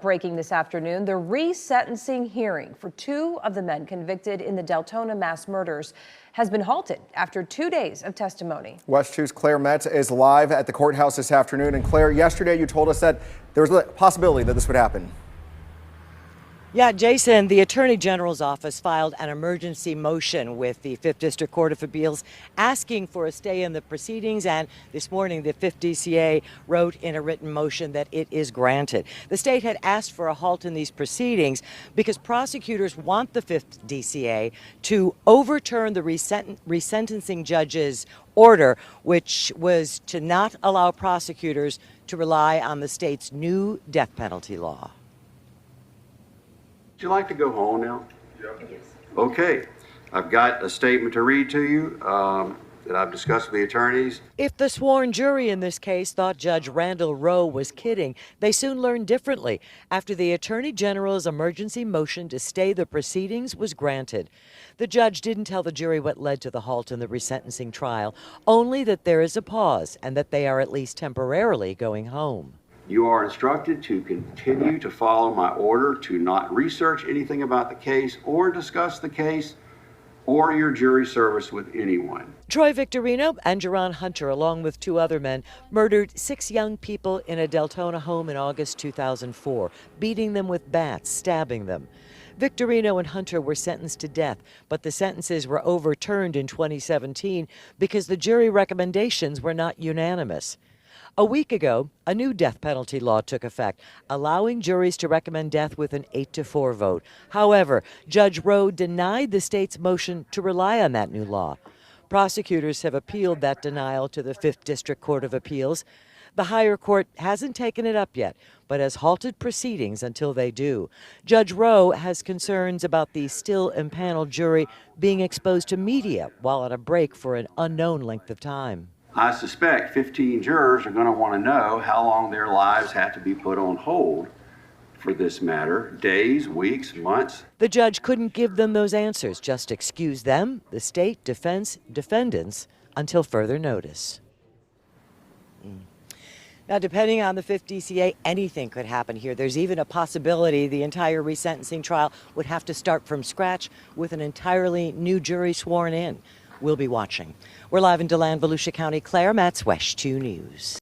Breaking this afternoon, the resentencing hearing for two of the men convicted in the Deltona mass murders has been halted after 2 days of testimony. WESH 2's Claire Metz is live at the courthouse this afternoon. And Claire, yesterday you told us that there was a possibility that this would happen. Yeah, Jason, the Attorney General's office filed an emergency motion with the 5th District Court of Appeals asking for a stay in the proceedings, and this morning the 5th DCA wrote in a written motion that it is granted. The state had asked for a halt in these proceedings because prosecutors want the 5th DCA to overturn the resentencing judge's order, which was to not allow prosecutors to rely on the state's new death penalty law. Would you like to go home now? Yes. Okay. I've got a statement to read to you that I've discussed with the attorneys. If the sworn jury in this case thought Judge Randall Rowe was kidding, they soon learned differently after the Attorney General's emergency motion to stay the proceedings was granted. The judge didn't tell the jury what led to the halt in the resentencing trial, only that there is a pause and that they are at least temporarily going home. You are instructed to continue to follow my order to not research anything about the case or discuss the case or your jury service with anyone. Troy Victorino and Jerron Hunter, along with two other men, murdered 6 young people in a Deltona home in August 2004, beating them with bats, stabbing them. Victorino and Hunter were sentenced to death, but the sentences were overturned in 2017 because the jury recommendations were not unanimous. A week ago, a new death penalty law took effect, allowing juries to recommend death with an 8-4 vote. However, Judge Rowe denied the state's motion to rely on that new law. Prosecutors have appealed that denial to the 5th District Court of Appeals. The higher court hasn't taken it up yet, but has halted proceedings until they do. Judge Rowe has concerns about the still impaneled jury being exposed to media while on a break for an unknown length of time. I suspect 15 jurors are going to want to know how long their lives have to be put on hold for this matter. Days, weeks, months. The judge couldn't give them those answers, just excuse them, the state, defense, defendants, until further notice. Now, depending on the 5th DCA, anything could happen here. There's even a possibility the entire resentencing trial would have to start from scratch with an entirely new jury sworn in. We'll be watching. We're live in DeLand, Volusia County. Claire Metz, WESH 2 News.